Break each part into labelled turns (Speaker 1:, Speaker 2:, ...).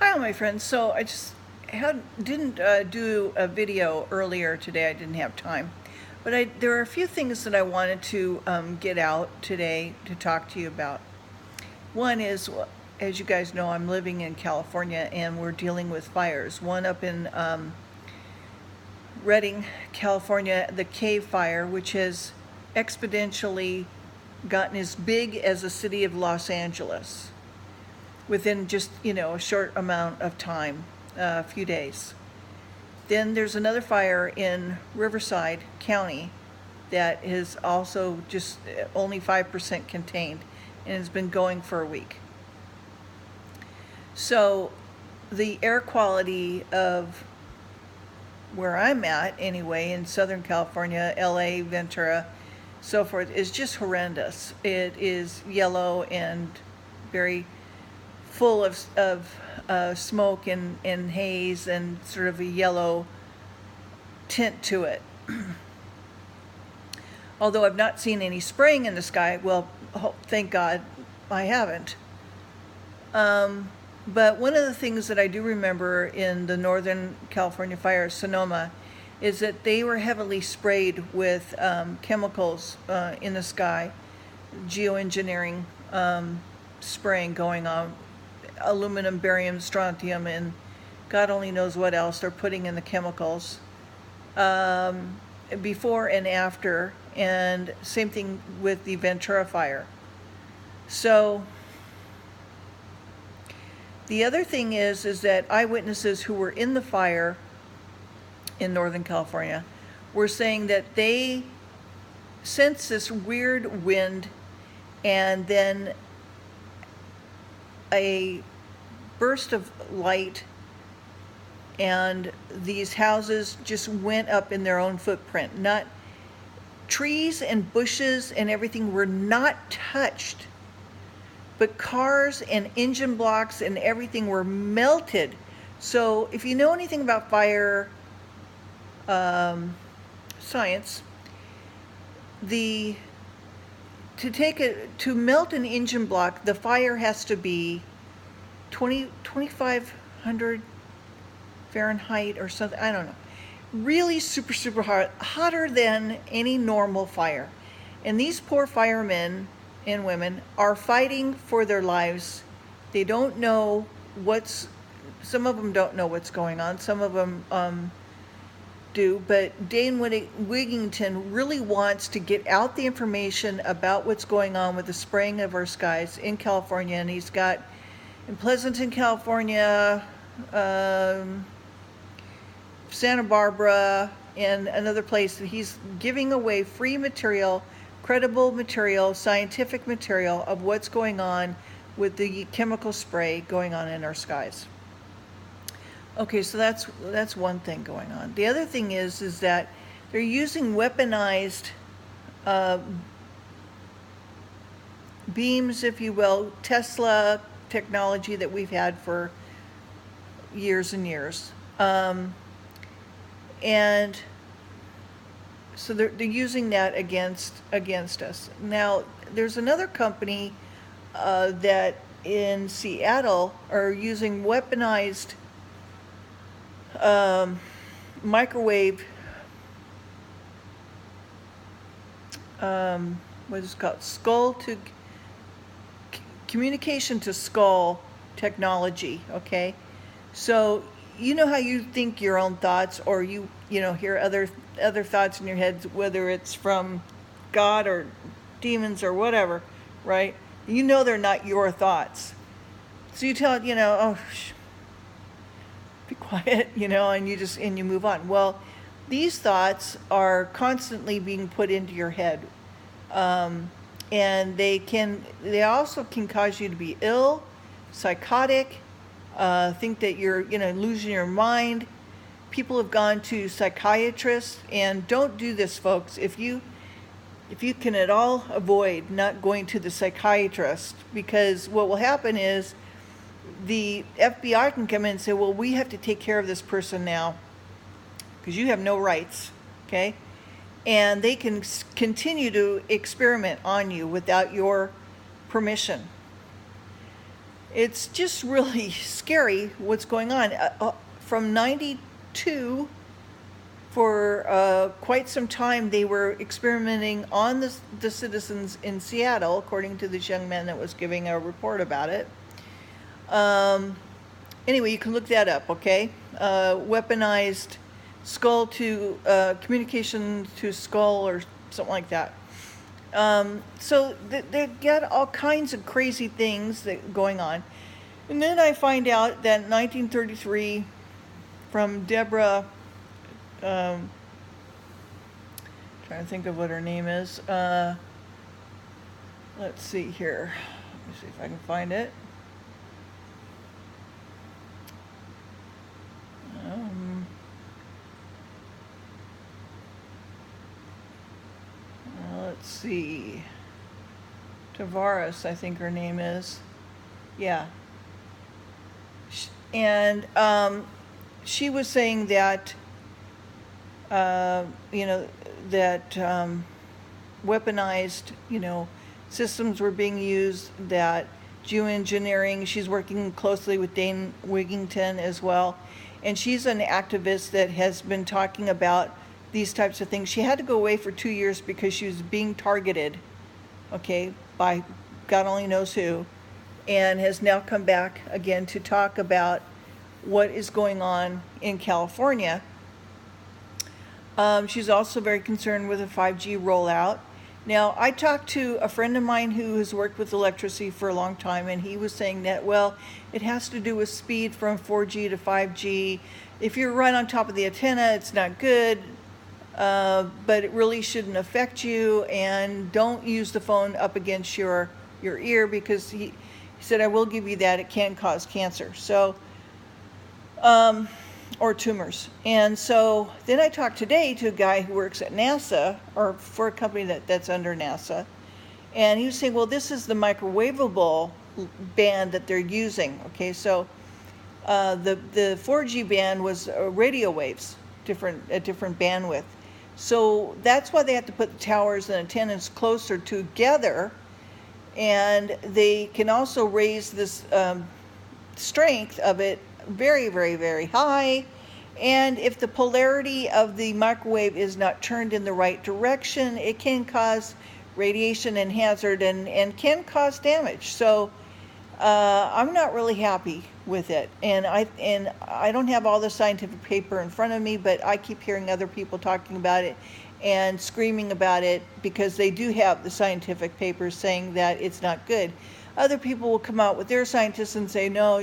Speaker 1: Hi, my friends. So I just didn't do a video earlier today. I didn't have time, but there are a few things that I wanted to get out today to talk to you about. One is, as you guys know, I'm living in California and we're dealing with fires. One up in Redding, California, the cave fire, which has exponentially gotten as big as the city of Los Angeles within just, a short amount of time, a few days. Then there's another fire in Riverside County that is also just only 5% contained and has been going for a week. So the air quality of where I'm at anyway, in Southern California, LA, Ventura, so forth, is just horrendous. It is yellow and very full of smoke and haze and sort of a yellow tint to it. Although I've not seen any spraying in the sky, well, thank God I haven't. But one of the things that I do remember in the Northern California fire, Sonoma, is that they were heavily sprayed with chemicals in the sky, geoengineering spraying going on, aluminum, barium, strontium, and God only knows what else they're putting in the chemicals before and after, and same thing with the Ventura fire. So the other thing is that eyewitnesses who were in the fire in Northern California were saying that they sensed this weird wind and then a burst of light, and these houses just went up in their own footprint. Not trees and bushes and everything were not touched, but cars and engine blocks and everything were melted. So if you know anything about fire science, to melt an engine block, the fire has to be 2,500 Fahrenheit or something. I don't know. Really super hot, hotter than any normal fire. And these poor firemen and women are fighting for their lives. They don't know some of them don't know what's going on. Some of them do, but Dane Wigington really wants to get out the information about what's going on with the spraying of our skies in California, and he's got in Pleasanton, California, Santa Barbara, and another place that he's giving away free material, credible material, scientific material of what's going on with the chemical spray going on in our skies. Okay, so that's one thing going on. The other thing is that they're using weaponized beams, if you will, Tesla technology that we've had for years and years. And so they're using that against us. Now, there's another company that in Seattle are using weaponized microwave, what is it called? Communication to skull technology, okay? So you know how you think your own thoughts, or you hear other thoughts in your head, whether it's from God or demons or whatever, right? You know they're not your thoughts. So you tell it, oh, be quiet, and you move on. Well, these thoughts are constantly being put into your head. And they also can cause you to be ill, psychotic, think that you're, losing your mind. People have gone to psychiatrists, and don't do this, folks. If you can at all avoid not going to the psychiatrist, because what will happen is the FBI can come in and say, well, we have to take care of this person now because you have no rights, okay? And they can continue to experiment on you without your permission. It's just really scary what's going on. From 92, for quite some time, they were experimenting on the citizens in Seattle, according to this young man that was giving a report about it. Anyway, you can look that up, okay? Weaponized skull to communication to skull or something like that. So they got all kinds of crazy things going on. And then I find out that in 1933, from Deborah, trying to think of what her name is. Let's see here. Let me see if I can find it. Let's see. Tavares, I think her name is. Yeah. And she was saying that, that weaponized, systems were being used, that geoengineering, she's working closely with Dane Wigington as well. And she's an activist that has been talking about these types of things. She had to go away for 2 years because she was being targeted, okay, by God only knows who, and has now come back again to talk about what is going on in California. She's also very concerned with the 5G rollout. Now, I talked to a friend of mine who has worked with electricity for a long time, and he was saying that, well, it has to do with speed from 4G to 5G. If you're right on top of the antenna, it's not good, but it really shouldn't affect you, and don't use the phone up against your ear, because he said, I will give you that, it can cause cancer. So, or tumors. And so then I talked today to a guy who works at NASA, or for a company that's under NASA, and he was saying, well, this is the microwavable band that they're using. Okay, so the 4G band was radio waves, a different bandwidth. So that's why they have to put the towers and antennas closer together, and they can also raise this strength of it very, very, very high. And if the polarity of the microwave is not turned in the right direction, it can cause radiation and hazard, and can cause damage. So I'm not really happy with it, and I don't have all the scientific paper in front of me, but I keep hearing other people talking about it and screaming about it, because they do have the scientific papers saying that it's not good. Other people will come out with their scientists and say no,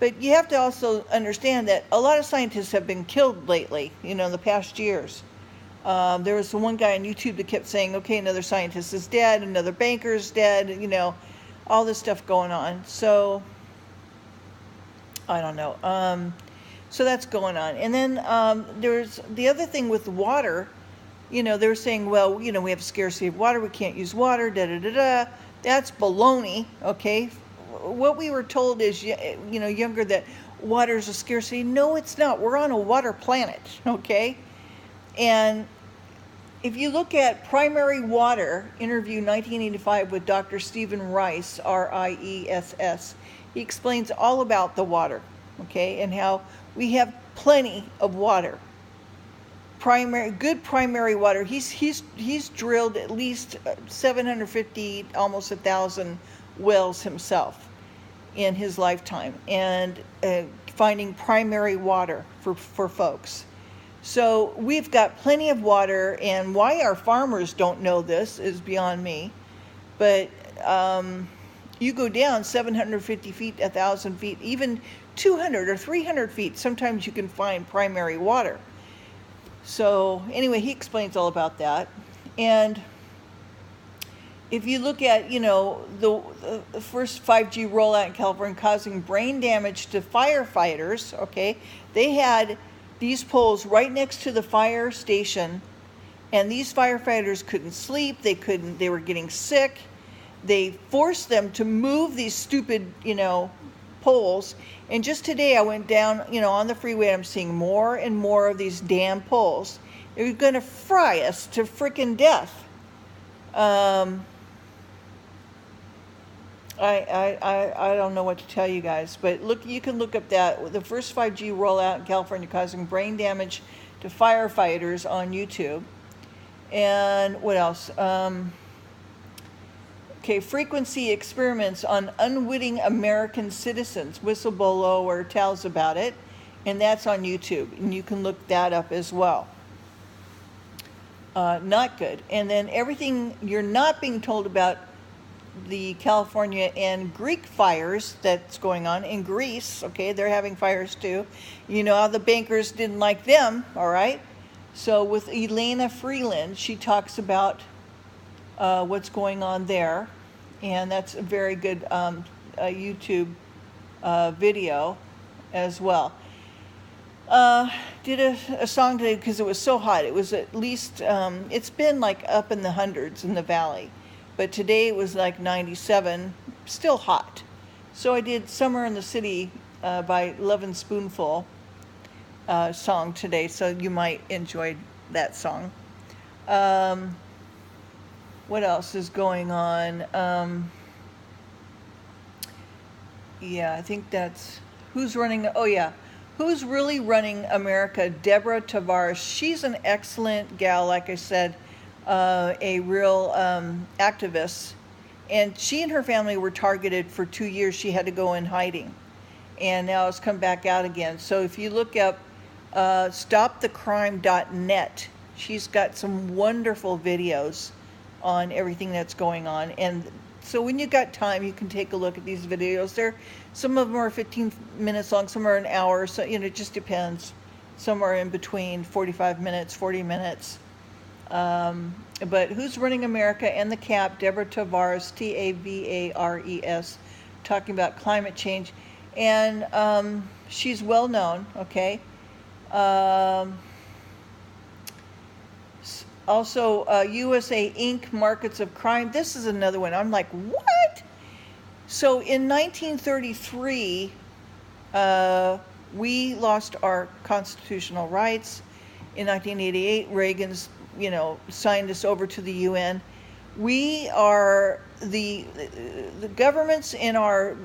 Speaker 1: but you have to also understand that a lot of scientists have been killed lately, in the past years. There was one guy on YouTube that kept saying, okay, another scientist is dead, another banker is dead, all this stuff going on. So I don't know. So that's going on. And then there's the other thing with the water. They were saying, well, we have a scarcity of water, we can't use water, da-da-da-da. That's baloney, okay? What we were told is, younger, that water is a scarcity. No, it's not. We're on a water planet, okay? And if you look at primary water, interview 1985 with Dr. Stephen Rice, R-I-E-S-S, he explains all about the water, okay, and how we have plenty of water. Good primary water. He's drilled at least 750, almost 1,000 wells himself in his lifetime, and finding primary water for folks. So we've got plenty of water, and why our farmers don't know this is beyond me. But you go down 750 feet, 1,000 feet, even 200 or 300 feet, sometimes you can find primary water. So anyway, he explains all about that. And if you look at, the first 5G rollout in California causing brain damage to firefighters, okay, they had these poles right next to the fire station, and these firefighters couldn't sleep, they were getting sick. They forced them to move these stupid, poles. And just today I went down, on the freeway, and I'm seeing more and more of these damn poles. They're going to fry us to frickin' death. I don't know what to tell you guys, but look, you can look up that the first 5G rollout in California causing brain damage to firefighters on YouTube. And what else? Okay, frequency experiments on unwitting American citizens. Whistleblower tells about it, and that's on YouTube, and you can look that up as well. Not good. And then everything you're not being told about the California and Greek fires that's going on in Greece. Okay, they're having fires too. You know how the bankers didn't like them, all right? So with Elena Freeland, she talks about what's going on there, and that's a very good YouTube video as well. Did a song today because it was so hot. It was at least, it's been like up in the hundreds in the valley, but today it was like 97, still hot. So I did Summer in the City by Lovin' Spoonful song today, so you might enjoy that song. What else is going on? Yeah, I think that's who's running. Oh yeah, who's really running America? Deborah Tavares. She's an excellent gal, like I said, a real activist, and she and her family were targeted for 2 years. She had to go in hiding, and now it's come back out again. So if you look up stopthecrime.net, she's got some wonderful videos on everything that's going on. And so when you got time, you can take a look at these videos. Some of them are 15 minutes long, some are an hour, so you know, it just depends. Some are in between 45 minutes, 40 minutes. But who's running America and the CAP, Deborah Tavares, Tavares, talking about climate change. And she's well known, okay? Also, USA Inc. Markets of Crime. This is another one. I'm like, what? So in 1933, we lost our constitutional rights. In 1988, Reagan's, signed us over to the UN. We are the governments in our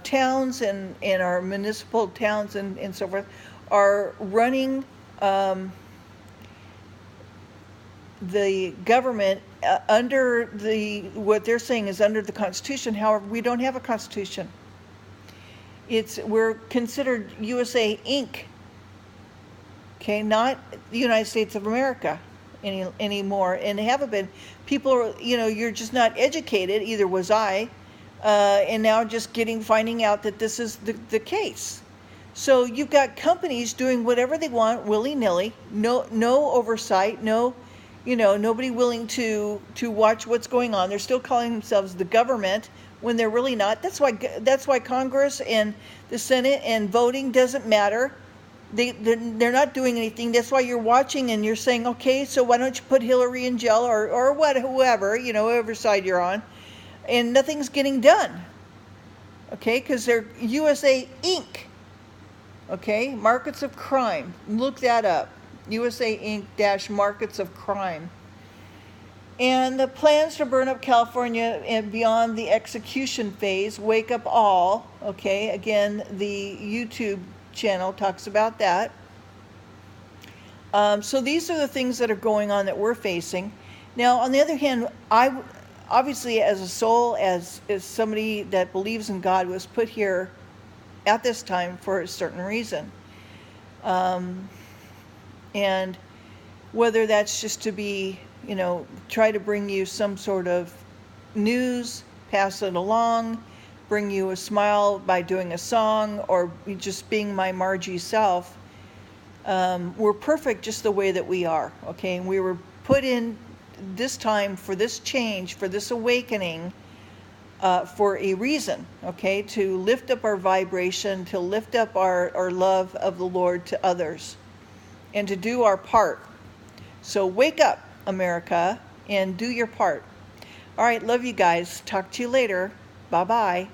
Speaker 1: towns and in our municipal towns and so forth are running the government under what they're saying is under the Constitution. However, we don't have a Constitution. We're considered USA Inc. Okay, not the United States of America anymore, and they haven't been. People are, you're just not educated. Either was I, and now just finding out that this is the case. So you've got companies doing whatever they want willy-nilly, no oversight, nobody willing to watch what's going on. They're still calling themselves the government when they're really not. That's why Congress and the Senate and voting doesn't matter. They're not doing anything. That's why you're watching and you're saying, okay, so why don't you put Hillary in jail or whoever side you're on, and nothing's getting done. Okay, because they're USA Inc. Okay, Markets of Crime. Look that up. USA Inc. Markets of Crime. And the plans to burn up California and beyond the execution phase, Wake Up All. Okay, again, the YouTube channel talks about that. So these are the things that are going on that we're facing. Now, on the other hand, I obviously, as a soul, as somebody that believes in God, was put here at this time for a certain reason. And whether that's just to be, try to bring you some sort of news, pass it along, bring you a smile by doing a song, or just being my Margie self. We're perfect just the way that we are, okay? And we were put in this time for this change, for this awakening, for a reason, okay? To lift up our vibration, to lift up our love of the Lord to others, and to do our part. So wake up, America, and do your part. All right, love you guys. Talk to you later. Bye-bye.